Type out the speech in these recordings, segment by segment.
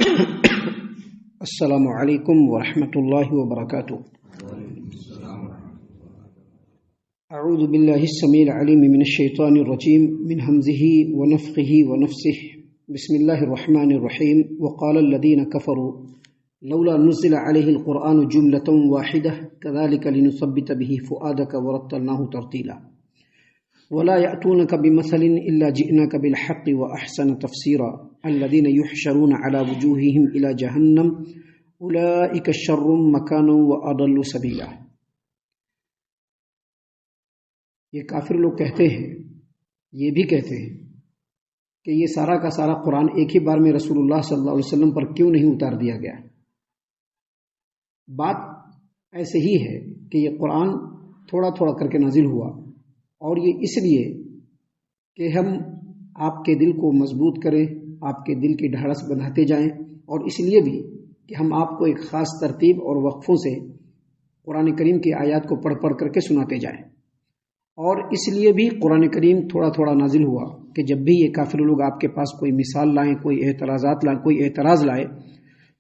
السلام علیکم ورحمۃ اللہ وبرکاتہ۔ اعوذ باللہ السمیع العلیم من الشیطان الرجیم من ہمزہ ونفخہ ونفثہ بسم اللہ الرحمن الرحیم۔ وقال الذین کفروا لولا نزل علیہ القرآن جملۃ واحدہ کذلک لنثبت به فؤادک ورتلناہ ترتیلا ولا يأتونك بمثل إلا جئناك بالحق وأحسن تفسيرا الذين يحشرون على وجوههم إلى جهنم أولئك الشر مكانا وأضل سبيلا۔ یہ کافر لوگ کہتے ہیں، یہ بھی کہتے ہیں کہ یہ سارا کا سارا قرآن ایک ہی بار میں رسول اللہ صلی اللہ علیہ وسلم پر کیوں نہیں اتار دیا گیا۔ بات ایسے ہی ہے کہ یہ قرآن تھوڑا تھوڑا کر کے نازل ہوا، اور یہ اس لیے کہ ہم آپ کے دل کو مضبوط کریں، آپ کے دل کی ڈھارس بندھاتے جائیں، اور اس لیے بھی کہ ہم آپ کو ایک خاص ترتیب اور وقفوں سے قرآن کریم کی آیات کو پڑھ پڑھ کر کے سناتے جائیں۔ اور اس لیے بھی قرآن کریم تھوڑا تھوڑا نازل ہوا کہ جب بھی یہ کافر لوگ آپ کے پاس کوئی مثال لائیں، کوئی اعتراضات لائیں، کوئی اعتراض لائے،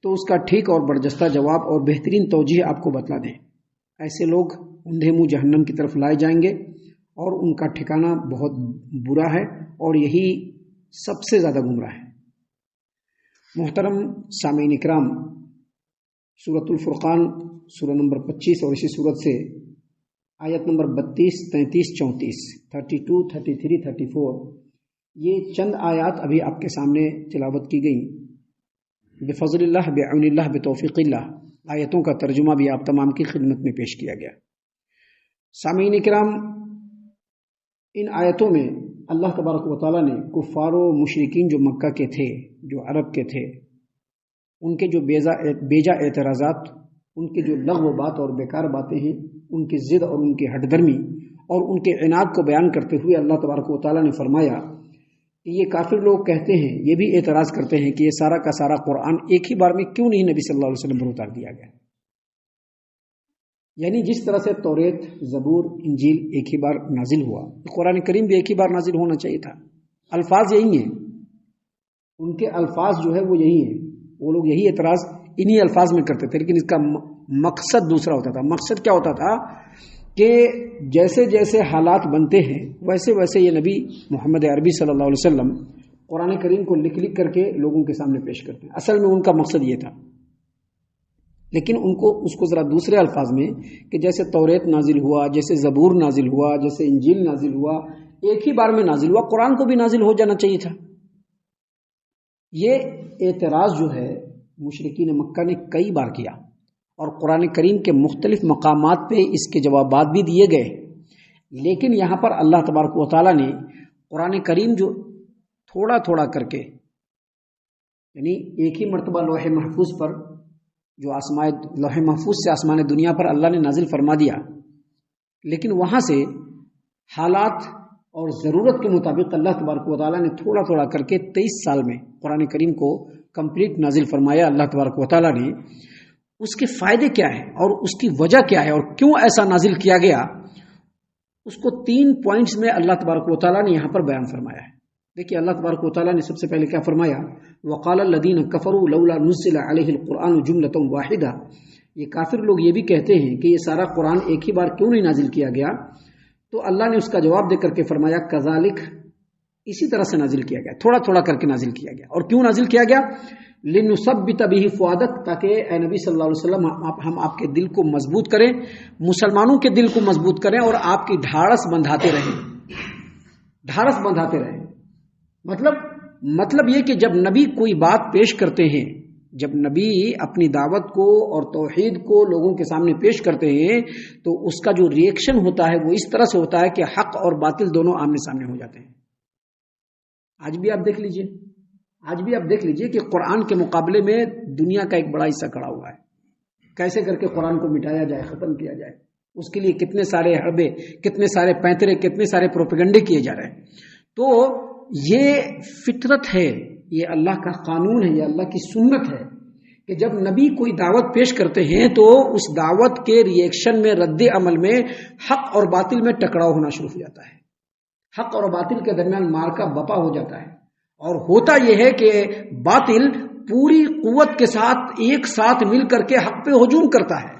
تو اس کا ٹھیک اور برجستہ جواب اور بہترین توجیہ آپ کو بتلا دیں۔ ایسے لوگ اندھے منہ جہنم کی طرف لائے جائیں گے، اور ان کا ٹھکانہ بہت برا ہے، اور یہی سب سے زیادہ گمراہ ہے۔ محترم سامعین اکرام، سورۃ الفرقان سورہ نمبر 25 اور اسی سورت سے آیت نمبر 32، 33، 34، 32، 33، 34، یہ چند آیات ابھی آپ کے سامنے تلاوت کی گئی۔ بفضل اللہ، بعون اللہ، بتوفیق اللہ، آیتوں کا ترجمہ بھی آپ تمام کی خدمت میں پیش کیا گیا۔ سامعین اکرام، ان آیتوں میں اللہ تبارک و تعالیٰ نے کفار و مشرکین جو مکہ کے تھے، جو عرب کے تھے، ان کے جو بیجا اعتراضات، ان کے جو لغو بات اور بیکار باتیں ہیں، ان کی ضد اور ان کی ہٹ درمی اور ان کے عناد کو بیان کرتے ہوئے اللہ تبارک و تعالیٰ نے فرمایا کہ یہ کافر لوگ کہتے ہیں، یہ بھی اعتراض کرتے ہیں کہ یہ سارا کا سارا قرآن ایک ہی بار میں کیوں نہیں نبی صلی اللہ علیہ وسلم پر اتار دیا گیا۔ یعنی جس طرح سے توریت، زبور، انجیل ایک ہی بار نازل ہوا، قرآن کریم بھی ایک ہی بار نازل ہونا چاہیے تھا۔ الفاظ یہی ہیں، ان کے الفاظ جو ہے وہ یہی ہیں، وہ لوگ یہی اعتراض انہی الفاظ میں کرتے تھے، لیکن اس کا مقصد دوسرا ہوتا تھا۔ مقصد کیا ہوتا تھا کہ جیسے جیسے حالات بنتے ہیں ویسے ویسے یہ نبی محمد عربی صلی اللہ علیہ وسلم قرآن کریم کو لکھ لکھ کر کے لوگوں کے سامنے پیش کرتے ہیں۔ اصل میں ان کا مقصد یہ تھا، لیکن ان کو اس کو ذرا دوسرے الفاظ میں کہ جیسے توریت نازل ہوا، جیسے زبور نازل ہوا، جیسے انجیل نازل ہوا، ایک ہی بار میں نازل ہوا، قرآن کو بھی نازل ہو جانا چاہیے تھا۔ یہ اعتراض جو ہے مشرکین مکہ نے کئی بار کیا، اور قرآن کریم کے مختلف مقامات پہ اس کے جوابات بھی دیے گئے، لیکن یہاں پر اللہ تبارک و تعالیٰ نے قرآن کریم جو تھوڑا تھوڑا کر کے، یعنی ایک ہی مرتبہ لوح محفوظ پر، جو لوح محفوظ سے آسمان دنیا پر اللہ نے نازل فرما دیا، لیکن وہاں سے حالات اور ضرورت کے مطابق اللہ تبارک و تعالیٰ نے تھوڑا تھوڑا کر کے 23 سال میں قرآن کریم کو کمپلیٹ نازل فرمایا۔ اللہ تبارک و تعالیٰ نے اس کے فائدے کیا ہے اور اس کی وجہ کیا ہے اور کیوں ایسا نازل کیا گیا، اس کو 3 پوائنٹس میں اللہ تبارک و تعالیٰ نے یہاں پر بیان فرمایا ہے۔ دیکھیے اللہ تبارک و تعالیٰ نے سب سے پہلے کیا فرمایا، وقال الذین کفروا لولا نزل علیہ القرآن جملۃ واحدہ۔ یہ کافر لوگ یہ بھی کہتے ہیں کہ یہ سارا قرآن ایک ہی بار کیوں نہیں نازل کیا گیا، تو اللہ نے اس کا جواب دے کر کے فرمایا کذالک، اسی طرح سے نازل کیا گیا، تھوڑا تھوڑا کر کے نازل کیا گیا۔ اور کیوں نازل کیا گیا، لنثبت به فؤادک، تاکہ اے نبی صلی اللہ علیہ وسلم ہم آپ کے دل کو مضبوط کریں، مسلمانوں کے دل کو مضبوط کریں، اور آپ کی ڈھارس بندھاتے رہیں، ڈھارس بندھاتے رہیں۔ مطلب یہ کہ جب نبی کوئی بات پیش کرتے ہیں، جب نبی اپنی دعوت کو اور توحید کو لوگوں کے سامنے پیش کرتے ہیں، تو اس کا جو ری ایکشن ہوتا ہے وہ اس طرح سے ہوتا ہے کہ حق اور باطل دونوں آمنے سامنے ہو جاتے ہیں۔ آج بھی آپ دیکھ لیجئے کہ قرآن کے مقابلے میں دنیا کا ایک بڑا حصہ کھڑا ہوا ہے، کیسے کر کے قرآن کو مٹایا جائے، ختم کیا جائے، اس کے لیے کتنے سارے حربے، کتنے سارے پینترے، کتنے سارے پروپیگنڈے کیے جا رہے ہیں۔ تو یہ فطرت ہے، یہ اللہ کا قانون ہے، یہ اللہ کی سنت ہے کہ جب نبی کوئی دعوت پیش کرتے ہیں تو اس دعوت کے ری ایکشن میں، رد عمل میں حق اور باطل میں ٹکراؤ ہونا شروع ہو جاتا ہے، حق اور باطل کے درمیان مارکا بپا ہو جاتا ہے، اور ہوتا یہ ہے کہ باطل پوری قوت کے ساتھ ایک ساتھ مل کر کے حق پہ ہجوم کرتا ہے.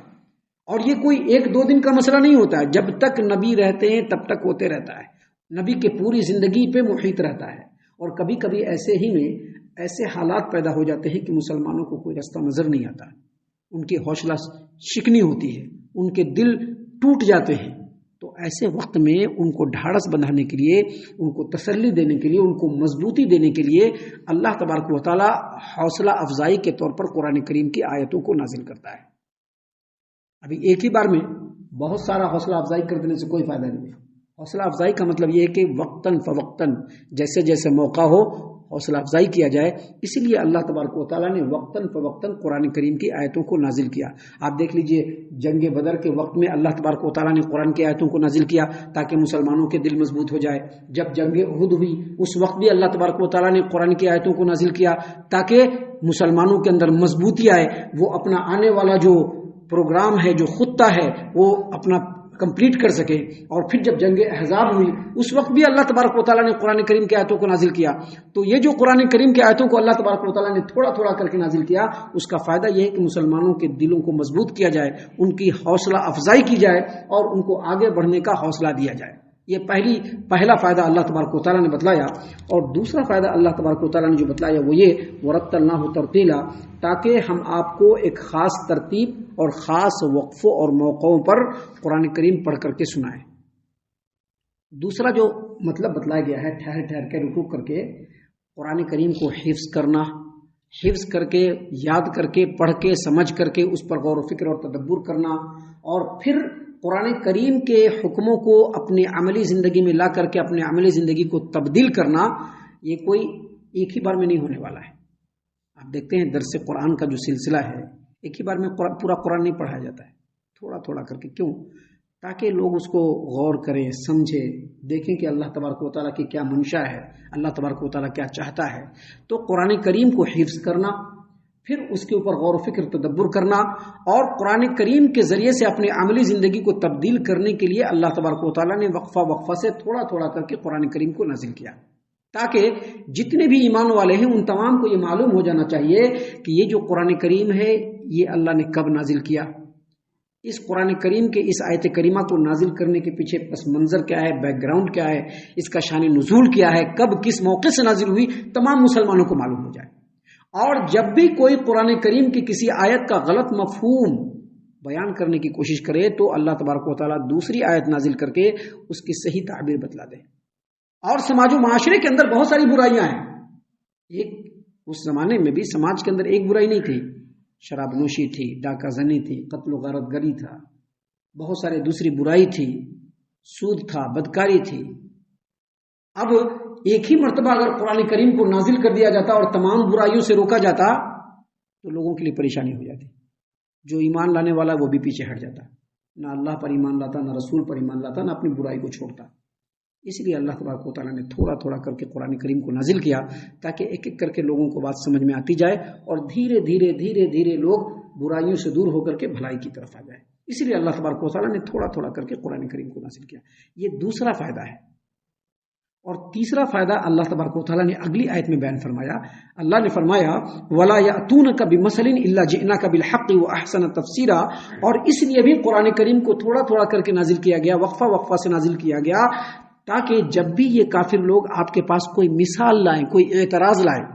اور یہ کوئی ایک دو دن کا مسئلہ نہیں ہوتا ہے، جب تک نبی رہتے ہیں تب تک ہوتے رہتا ہے. نبی کے پوری زندگی پہ محیط رہتا ہے. اور کبھی کبھی ایسے ہی میں ایسے حالات پیدا ہو جاتے ہیں کہ مسلمانوں کو کوئی رستہ نظر نہیں آتا، ان کی حوصلہ شکنی ہوتی ہے، ان کے دل ٹوٹ جاتے ہیں. تو ایسے وقت میں ان کو ڈھارس بندھانے کے لیے، ان کو تسلی دینے کے لیے، ان کو مضبوطی دینے کے لیے اللہ تبارک و تعالی حوصلہ افزائی کے طور پر قرآن کریم کی آیتوں کو نازل کرتا ہے. ابھی ایک ہی بار میں بہت سارا حوصلہ افزائی کر دینے سے کوئی فائدہ نہیں ہے. حوصلہ افزائی کا مطلب یہ ہے کہ وقتاً فوقتاً جیسے جیسے موقع ہو حوصلہ افزائی کیا جائے. اسی لیے اللہ تبارک و تعالیٰ نے وقتاً فوقتاً قرآن کریم کی آیتوں کو نازل کیا. آپ دیکھ لیجئے جنگ بدر کے وقت میں اللہ تبارک و تعالیٰ نے قرآن کی آیتوں کو نازل کیا تاکہ مسلمانوں کے دل مضبوط ہو جائے. جب جنگ احد ہوئی اس وقت بھی اللہ تبارک و تعالیٰ نے قرآن کی آیتوں کو نازل کیا تاکہ مسلمانوں کے اندر مضبوطی آئے، وہ اپنا آنے والا جو پروگرام ہے، جو خطہ ہے، وہ اپنا کمپلیٹ کر سکے. اور پھر جب جنگ احزاب ہوئی اس وقت بھی اللہ تبارک و تعالیٰ نے قرآن کریم کی آیتوں کو نازل کیا. تو یہ جو قرآن کریم کی آیتوں کو اللہ تبارک و تعالیٰ نے تھوڑا تھوڑا کر کے نازل کیا، اس کا فائدہ یہ ہے کہ مسلمانوں کے دلوں کو مضبوط کیا جائے، ان کی حوصلہ افزائی کی جائے اور ان کو آگے بڑھنے کا حوصلہ دیا جائے. یہ پہلا فائدہ اللہ تبارک و تعالیٰ نے بتلایا. اور دوسرا فائدہ اللہ تبارک و تعالیٰ نے جو بتلایا وہ یہ وَرَتَّلْنَاهُ تَرْتِيلًا، تاکہ ہم آپ کو ایک خاص ترتیب اور خاص وقفوں اور موقعوں پر قرآن کریم پڑھ کر کے سنائیں. دوسرا جو مطلب بتلایا گیا ہے ٹھہر ٹھہر کے رکوع کر کے قرآن کریم کو حفظ کرنا، حفظ کر کے یاد کر کے پڑھ کے سمجھ کر کے اس پر غور و فکر اور تدبر کرنا، اور پھر قرآن کریم کے حکموں کو اپنی عملی زندگی میں لا کر کے اپنے عملی زندگی کو تبدیل کرنا، یہ کوئی ایک ہی بار میں نہیں ہونے والا ہے. آپ دیکھتے ہیں درس قرآن کا جو سلسلہ ہے ایک ہی بار میں پورا قرآن نہیں پڑھایا جاتا ہے، تھوڑا تھوڑا کر کے. کیوں؟ تاکہ لوگ اس کو غور کریں، سمجھیں، دیکھیں کہ اللہ تبارک و تعالیٰ کی کیا منشا ہے، اللہ تبارک و تعالیٰ کیا چاہتا ہے. تو قرآن کریم کو حفظ کرنا، پھر اس کے اوپر غور و فکر تدبر کرنا، اور قرآن کریم کے ذریعے سے اپنی عملی زندگی کو تبدیل کرنے کے لیے اللہ تبارک و تعالیٰ نے وقفہ وقفہ سے تھوڑا تھوڑا کر کے قرآن کریم کو نازل کیا، تاکہ جتنے بھی ایمان والے ہیں ان تمام کو یہ معلوم ہو جانا چاہیے کہ یہ جو قرآن کریم ہے یہ اللہ نے کب نازل کیا، اس قرآن کریم کے اس آیت کریمہ کو نازل کرنے کے پیچھے پس منظر کیا ہے، بیک گراؤنڈ کیا ہے، اس کا شان نزول کیا ہے، کب کس موقع سے نازل ہوئی، تمام مسلمانوں کو معلوم ہو جائے. اور جب بھی کوئی قرآن کریم کی کسی آیت کا غلط مفہوم بیان کرنے کی کوشش کرے تو اللہ تبارک و تعالیٰ دوسری آیت نازل کر کے اس کی صحیح تعبیر بتلا دے. اور سماج و معاشرے کے اندر بہت ساری برائیاں ہیں. اس زمانے میں بھی سماج کے اندر ایک برائی نہیں تھی، شراب نوشی تھی، ڈاکہ زنی تھی، قتل و غارت گری تھا، بہت سارے دوسری برائی تھی، سود تھا، بدکاری تھی. اب ایک ہی مرتبہ اگر قرآن کریم کو نازل کر دیا جاتا اور تمام برائیوں سے روکا جاتا تو لوگوں کے لیے پریشانی ہو جاتی. جو ایمان لانے والا وہ بھی پیچھے ہٹ جاتا، نہ اللہ پر ایمان لاتا، نہ رسول پر ایمان لاتا، نہ اپنی برائی کو چھوڑتا. اس لیے اللہ تبارک و تعالیٰ نے تھوڑا تھوڑا کر کے قرآن کریم کو نازل کیا تاکہ ایک ایک کر کے لوگوں کو بات سمجھ میں آتی جائے اور دھیرے دھیرے دھیرے دھیرے لوگ برائیوں سے دور ہو کر کے بھلائی کی طرف آ جائے. اس لیے اللہ تبارک و تعالیٰ نے تھوڑا تھوڑا کر کے قرآن کریم کو نازل کیا. یہ دوسرا فائدہ ہے. اور تیسرا فائدہ اللہ تبارک و تعالیٰ نے اگلی آیت میں بیان فرمایا. اللہ نے فرمایا وَلَا يَأْتُونَكَ بِمَثَلٍ إِلَّا جِئْنَاكَ بِالْحَقِّ وَأَحْسَنَ تَفْسِيرًا. اور اس لیے بھی قرآن کریم کو تھوڑا تھوڑا کر کے نازل کیا گیا، وقفہ وقفہ سے نازل کیا گیا، تاکہ جب بھی یہ کافر لوگ آپ کے پاس کوئی مثال لائیں، کوئی اعتراض لائیں،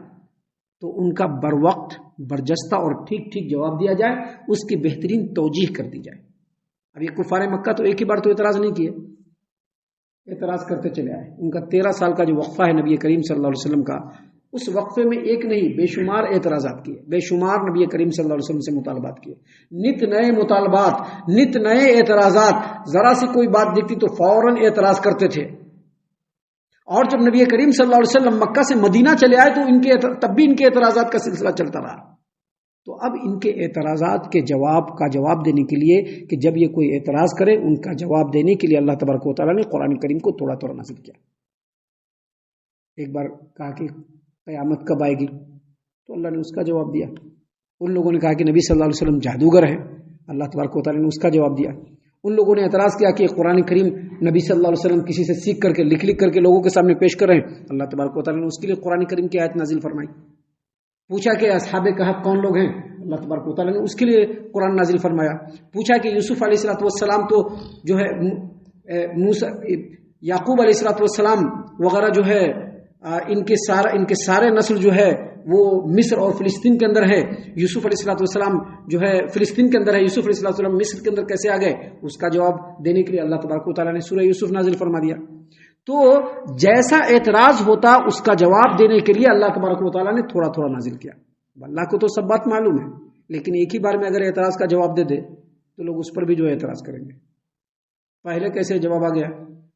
تو ان کا بر وقت برجستہ اور ٹھیک ٹھیک جواب دیا جائے، اس کی بہترین توجیح کر دی جائے. اب یہ کفار مکہ تو ایک ہی بار تو اعتراض نہیں کیے، اعتراض کرتے چلے آئے. ان کا 13 سال کا جو وقفہ ہے نبی کریم صلی اللہ علیہ وسلم کا، اس وقفے میں ایک نہیں بے شمار اعتراضات کیے، بے شمار نبی کریم صلی اللہ علیہ وسلم سے مطالبات کیے، نت نئے مطالبات، نت نئے اعتراضات. ذرا سی کوئی بات دکھتی تو فوراً اعتراض کرتے تھے. اور جب نبی کریم صلی اللہ علیہ وسلم مکہ سے مدینہ چلے آئے تو تب بھی ان کے اعتراضات کا سلسلہ چلتا رہا. تو اب ان کے اعتراضات کے جواب دینے کے لیے کہ جب یہ کوئی اعتراض کرے ان کا جواب دینے کے لیے اللہ تبارک و تعالیٰ نے قرآن کریم کو تھوڑا تھوڑا نازل کیا. ایک بار کہا کہ قیامت کب آئے گی، تو اللہ نے اس کا جواب دیا. ان لوگوں نے کہا کہ نبی صلی اللہ علیہ وسلم جادوگر ہیں، اللہ تبارک و تعالیٰ نے اس کا جواب دیا. ان لوگوں نے اعتراض کیا کہ قرآن کریم نبی صلی اللہ علیہ وسلم کسی سے سیکھ کر کے لکھ کر کے لوگوں کے سامنے پیش کر رہے ہیں، اللہ تبارک و تعالیٰ نے اس کے لیے قرآن کریم کی آیت نازل فرمائی. پوچھا کہ اصحاب کہف کون لوگ ہیں؟ اللہ تبارک و تعالیٰ نے اس کے لیے قرآن نازل فرمایا. پوچھا کہ یوسف علیہ الصلوۃ والسلام تو جو ہے یعقوب علیہ الصلوۃ والسلام وغیرہ جو ہے ان کے سارے نسل جو ہے وہ مصر اور فلسطین کے اندر ہے. یوسف علیہ الصلوۃ والسلام جو ہے فلسطین کے اندر ہے، یوسف علیہ الصلوۃ والسلام مصر کے اندر کیسے آ گئے؟ اس کا جواب دینے کے لیے اللہ تبارک و تعالیٰ نے سورہ یوسف نازل فرما دیا. تو جیسا اعتراض ہوتا اس کا جواب دینے کے لیے اللہ تبارک و تعالیٰ نے تھوڑا تھوڑا نازل کیا. اللہ کو تو سب بات معلوم ہے، لیکن ایک ہی بار میں اگر اعتراض کا جواب دے دے تو لوگ اس پر بھی جو ہے اعتراض کریں گے. پہلے کیسے جواب آ گیا؟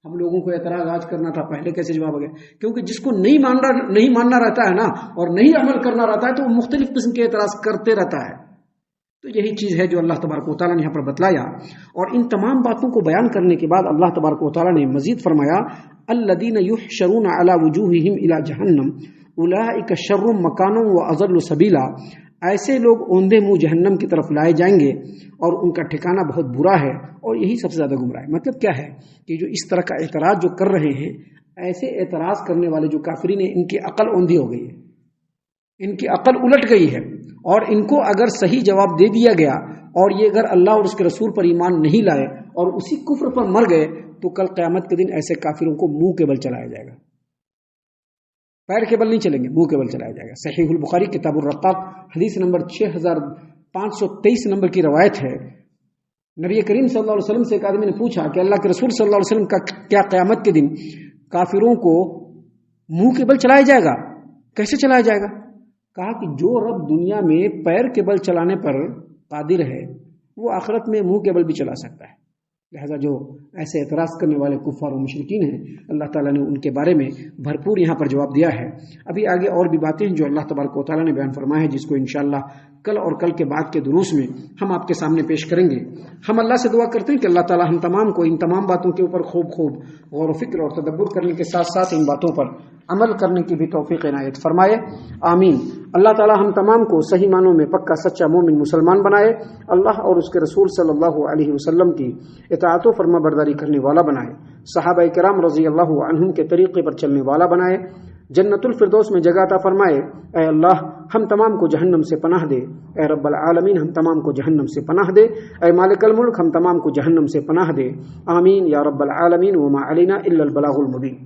ہم لوگوں کو اعتراض آج کرنا تھا، پہلے کیسے جواب آ گیا؟ کیونکہ جس کو نہیں ماننا رہتا ہے نا اور نہیں عمل کرنا رہتا ہے تو وہ مختلف قسم کے اعتراض کرتے رہتا ہے. تو یہی چیز ہے جو اللہ تبارک و تعالیٰ نے یہاں پر بتلایا. اور ان تمام باتوں کو بیان کرنے کے بعد اللہ تبارک و تعالیٰ نے مزید فرمایا الذین یحشرون علی وجوہہم الی جہنم اولئک شر مکانا واضل سبیلا. ایسے لوگ اوندے منہ جہنم کی طرف لائے جائیں گے اور ان کا ٹھکانہ بہت برا ہے اور یہی سب سے زیادہ گمراہ ہے. مطلب کیا ہے کہ جو اس طرح کا اعتراض جو کر رہے ہیں، ایسے اعتراض کرنے والے جو کافرین ہیں ان کی عقل اوندھی ہو گئی ہے، ان کی عقل الٹ گئی ہے. اور ان کو اگر صحیح جواب دے دیا گیا اور یہ اگر اللہ اور اس کے رسول پر ایمان نہیں لائے اور اسی کفر پر مر گئے تو کل قیامت کے دن ایسے کافروں کو منہ کے بل چلایا جائے گا. پیر کے بل نہیں چلیں گے، منہ کے بل چلایا جائے گا. صحیح البخاری کتاب الرقاق حدیث نمبر 6523 نمبر کی روایت ہے. نبی کریم صلی اللہ علیہ وسلم سے ایک آدمی نے پوچھا کہ اللہ کے رسول صلی اللہ علیہ وسلم کا کیا قیامت کے دن کافروں کو منہ کے بل چلایا جائے گا؟ کیسے چلایا جائے گا؟ کہا کہ جو رب دنیا میں پیر کے بل چلانے پر قادر ہے وہ آخرت میں منہ کے بل بھی چلا سکتا ہے. لہذا جو ایسے اعتراض کرنے والے کفار و مشرکین ہیں اللہ تعالیٰ نے ان کے بارے میں بھرپور یہاں پر جواب دیا ہے. ابھی آگے اور بھی باتیں ہیں جو اللہ تبارک و تعالیٰ نے بیان فرمایا ہے، جس کو انشاءاللہ کل اور کل کے بعد کے دروس میں ہم آپ کے سامنے پیش کریں گے. ہم اللہ سے دعا کرتے ہیں کہ اللہ تعالیٰ ہم تمام کو ان تمام باتوں کے اوپر خوب غور و فکر اور تدبر کرنے کے ساتھ ساتھ ان باتوں پر عمل کرنے کی بھی توفیق عنایت فرمائے. آمین. اللہ تعالیٰ ہم تمام کو صحیح معنوں میں پکا سچا مومن مسلمان بنائے. اللہ اور اس کے رسول صلی اللہ علیہ وسلم کی اطاعت و فرما برداری کرنے والا بنائے. صحابہ کرام رضی اللہ عنہم کے طریقے پر چلنے والا بنائے. جنت الفردوس میں جگہ عطا فرمائے. اے اللہ ہم تمام کو جہنم سے پناہ دے. اے رب العالمین ہم تمام کو جہنم سے پناہ دے. اے مالک الملک ہم تمام کو جہنم سے پناہ دے. آمین یا رب العالمین. وما علینا الا البلاغ المبین.